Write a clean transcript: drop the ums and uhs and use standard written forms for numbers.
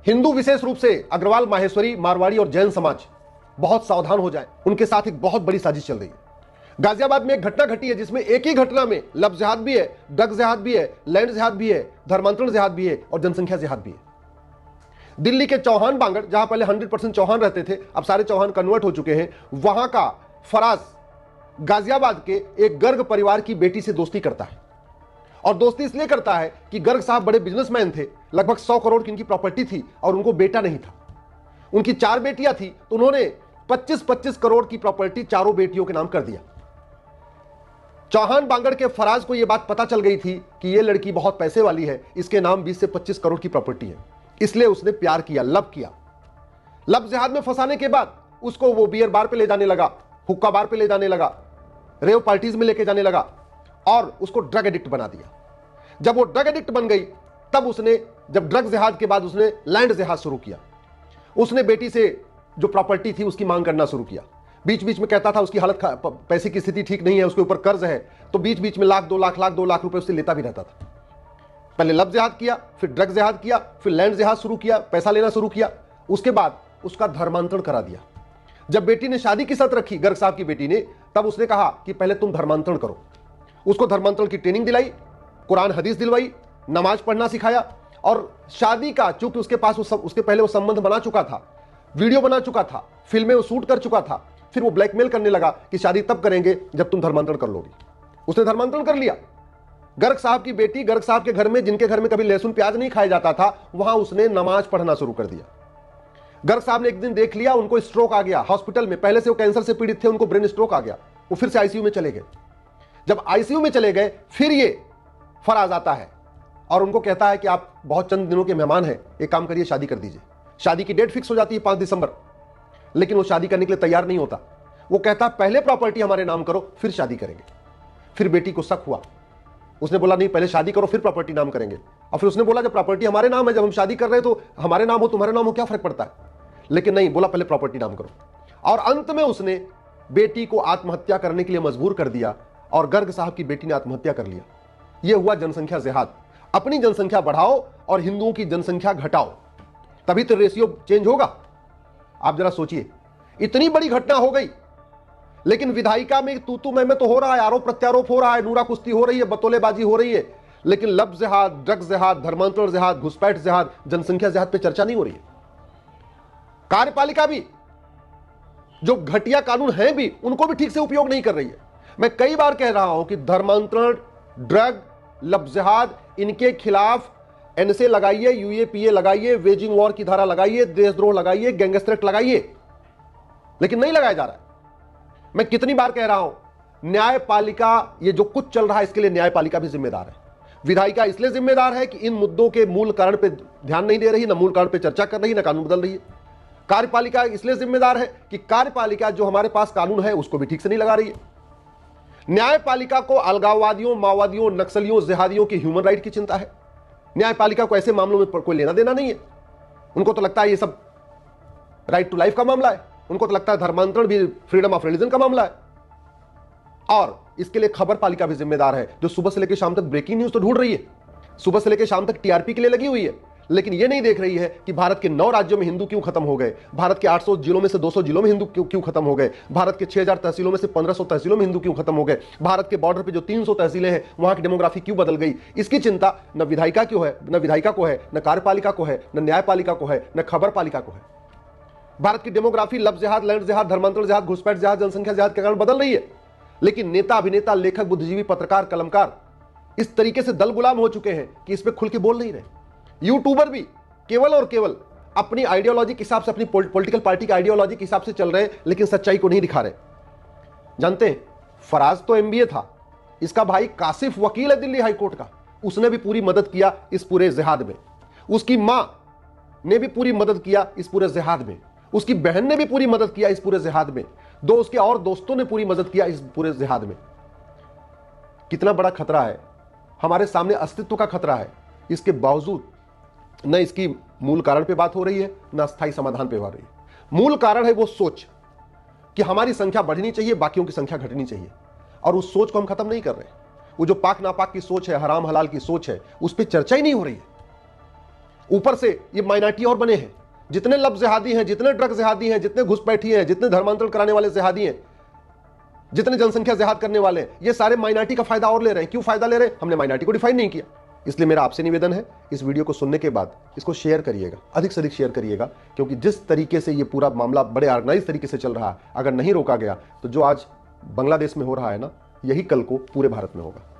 हिंदू विशेष रूप से अग्रवाल, माहेश्वरी, मारवाड़ी और जैन समाज बहुत सावधान हो जाए, उनके साथ एक बहुत बड़ी साजिश चल रही है। गाजियाबाद में एक घटना घटी है जिसमें एक ही घटना में लफ्ज जिहाद भी है, ड्रग जिहाद भी है, लैंड जिहाद भी है, धर्मांतरण जिहाद भी है और जनसंख्या जिहाद भी है। दिल्ली के चौहान बांगड़, जहां पहले 100% चौहान रहते थे, अब सारे चौहान कन्वर्ट हो चुके हैं, वहां का फराज गाजियाबाद के एक गर्ग परिवार की बेटी से दोस्ती करता है। और दोस्ती इसलिए करता है कि गर्ग साहब बड़े बिजनेसमैन थे, लगभग 100 करोड़ की उनकी प्रॉपर्टी थी और उनको बेटा नहीं था। उनकी 4 बेटियां थी तो उन्होंने 25-25 करोड़ की प्रॉपर्टी चारों बेटियों के नाम कर दिया। चौहान बांगड़ के फराज को यह बात पता चल गई थी कि यह लड़की बहुत पैसे वाली है, इसके नाम 20 से 25 करोड़ की प्रॉपर्टी है, इसलिए उसने प्यार किया, लब किया। लब जिहाद में फंसाने के बाद उसको वो बियर बार पे ले जाने लगा, हुक्का बार पे ले जाने लगा, रेव पार्टीज में लेके जाने लगा और उसको ड्रग एडिक्ट बना दिया। जब वो ड्रग एडिक्ट बन गई तब उसने, जब ड्रग जिहाद के बाद उसने लैंड जिहाद शुरू किया। उसने बेटी से जो प्रॉपर्टी थी उसकी मांग करना शुरू किया। बीच बीच में कहता था उसकी हालत, पैसे की स्थिति ठीक नहीं है, उसके ऊपर कर्ज है, तो बीच बीच में लाख 2 लाख रुपए उससे लेता भी रहता था। पहले लब जिहाद किया, फिर ड्रग जिहाद किया, फिर लैंड जिहाद शुरू किया, पैसा लेना शुरू किया। उसके बाद उसका धर्मांतरण करा दिया। जब बेटी ने शादी की शर्त रखी, गर्ग साहब की बेटी ने, तब उसने कहा कि पहले तुम धर्मांतरण करो। उसको धर्मांतरण की ट्रेनिंग दिलाई, कुरान हदीस दिलवाई, नमाज पढ़ना सिखाया और शादी का, चूंकि उसके पास उसके पहले वो संबंध बना चुका था, वीडियो बना चुका था, फिल्में वो शूट कर चुका था, फिर वो ब्लैकमेल करने लगा कि शादी तब करेंगे जब तुम धर्मांतरण कर लोगी। उसने धर्मांतरण कर लिया। गर्ग साहब की बेटी, गर्ग साहब के घर में, जिनके घर में कभी लहसुन प्याज नहीं खाया जाता था, वहां उसने नमाज पढ़ना शुरू कर दिया। गर्ग साहब ने एक दिन देख लिया उनको स्ट्रोक आ गया हॉस्पिटल में, पहले से वो कैंसर से पीड़ित थे, उनको ब्रेन स्ट्रोक आ गया, वो फिर से आईसीयू में चले गए। जब आईसीयू में चले गए फिर ये फराज आता है और उनको कहता है कि आप बहुत चंद दिनों के मेहमान हैं, एक काम करिए, शादी कर दीजिए। शादी की डेट फिक्स हो जाती है 5 दिसंबर, लेकिन वो शादी करने के लिए तैयार नहीं होता। वो कहता पहले प्रॉपर्टी हमारे नाम करो फिर शादी करेंगे। फिर बेटी को शक हुआ, उसने बोला नहीं, पहले शादी करो फिर प्रॉपर्टी नाम करेंगे। और फिर उसने बोला जब प्रॉपर्टी हमारे नाम है, जब हम शादी कर रहे हैं तो हमारे नाम हो तुम्हारे नाम हो, क्या फर्क पड़ता है। लेकिन नहीं, बोला पहले प्रॉपर्टी नाम करो। और अंत में उसने बेटी को आत्महत्या करने के लिए मजबूर कर दिया और गर्ग साहब की बेटी ने आत्महत्या कर लिया। यह हुआ जनसंख्या जिहाद। अपनी जनसंख्या बढ़ाओ और हिंदुओं की जनसंख्या घटाओ, तभी तो रेशियो चेंज होगा। आप जरा सोचिए, इतनी बड़ी घटना हो गई, लेकिन विधायिका में तू मैं तो हो रहा है, आरोप प्रत्यारोप हो रहा है, नूरा कुश्ती हो रही है, बतौलेबाजी हो रही है, लेकिन लब जिहाद, ड्रग जिहाद, धर्मांतरण जिहाद, घुसपैठ जिहाद, जनसंख्या जिहाद पे चर्चा नहीं हो रही है। कार्यपालिका भी जो घटिया कानून है भी, उनको भी ठीक से उपयोग नहीं कर रही है। मैं कई बार कह रहा हूं कि धर्मांतरण, ड्रग, लब जिहाद, इनके खिलाफ एनएसए लगाइए, यूएपीए लगाइए, वेजिंग वॉर की धारा लगाइए, देशद्रोह लगाइए, गैंगस्टर एक्ट लगाइए, लेकिन नहीं लगाया जा रहा है। मैं कितनी बार कह रहा हूं, न्यायपालिका, ये जो कुछ चल रहा है इसके लिए न्यायपालिका भी जिम्मेदार है। विधायिका इसलिए जिम्मेदार है कि इन मुद्दों के मूल कारण पे ध्यान नहीं दे रही, ना मूल कारण पे चर्चा कर रही, ना कानून बदल रही है। कार्यपालिका इसलिए जिम्मेदार है कि कार्यपालिका जो हमारे पास कानून है उसको भी ठीक से नहीं लगा रही है। न्यायपालिका को अलगाववादियों, माओवादियों, नक्सलियों, जिहादियों की ह्यूमन राइट की चिंता है। न्यायपालिका को ऐसे मामलों में कोई लेना देना नहीं है। उनको तो लगता है ये सब राइट टू लाइफ का मामला है, उनको तो लगता है धर्मांतरण भी फ्रीडम ऑफ रिलीजन का मामला है। और इसके लिए खबर पालिका भी जिम्मेदार है, जो सुबह से लेकर शाम तक ब्रेकिंग न्यूज तो ढूंढ रही है, सुबह से लेकर शाम तक टीआरपी के लिए लगी हुई है, लेकिन यह नहीं देख रही है कि भारत के 9 राज्यों में हिंदू क्यों खत्म हो गए, भारत के 800 जिलों में से 200 जिलों में हिंदू क्यों खत्म हो गए, भारत के 6000 तहसीलों में से 1500 तहसीलों में हिंदू क्यों खत्म हो गए, भारत के बॉर्डर पे जो 300 तहसीलें हैं वहां की डेमोग्राफी क्यों बदल गई। इसकी चिंता न विधायिका क्यों है, न विधायिका को है, न कार्यपालिका को है, न न्यायपालिका को है, न खबर पालिका को है। भारत की डेमोग्राफी लब जिहाद, लैंड जिहाद, धर्मांतरण जिहाद, घुसपैठ जिहाद, जनसंख्या जिहाद के कारण बदल रही है, लेकिन नेता, अभिनेता, लेखक, बुद्धिजीवी, पत्रकार, कलमकार इस तरीके से दल गुलाम हो चुके हैं कि इस पे खुल के बोल नहीं रहे। यूट्यूबर भी केवल और केवल अपनी आइडियोलॉजी के हिसाब से, अपनी पॉलिटिकल पार्टी की आइडियोलॉजी के हिसाब से चल रहे हैं, लेकिन सच्चाई को नहीं दिखा रहे। जानते हैं, फराज तो एमबीए था, इसका भाई कासिफ वकील है दिल्ली हाईकोर्ट का, उसने भी पूरी मदद किया इस पूरे जिहाद में। उसकी मां ने भी पूरी मदद किया इस पूरे जिहाद में, उसकी बहन ने भी पूरी मदद किया इस पूरे जिहाद में, 2 उसके और दोस्तों ने पूरी मदद किया इस पूरे जिहाद में। कितना बड़ा खतरा है हमारे सामने, अस्तित्व का खतरा है। इसके बावजूद न इसकी मूल कारण पे बात हो रही है, न स्थायी समाधान पे हो रही है। मूल कारण है वो सोच कि हमारी संख्या बढ़नी चाहिए, बाकियों की संख्या घटनी चाहिए, और उस सोच को हम खत्म नहीं कर रहे। वो जो पाक नापाक की सोच है, हराम हलाल की सोच है, उस पर चर्चा ही नहीं हो रही है। ऊपर से ये माइनॉरिटी और बने हैं। जितने लब जिहादी हैं, जितने ड्रग जिहादी हैं, जितने घुसपैठी हैं, जितने धर्मांतरण कराने वाले जिहादी हैं, जितने जनसंख्या जिहाद करने वाले हैं, ये सारे माइनॉरिटी का फायदा और ले रहे हैं। क्यों फायदा ले रहे हैं? हमने माइनॉरिटी को डिफाइन नहीं किया। इसलिए मेरा आपसे निवेदन है, इस वीडियो को सुनने के बाद इसको शेयर करिएगा, अधिक से अधिक शेयर करिएगा, क्योंकि जिस तरीके से ये पूरा मामला बड़े ऑर्गेनाइज तरीके से चल रहा है, अगर नहीं रोका गया तो जो आज बांग्लादेश में हो रहा है ना, यही कल को पूरे भारत में होगा।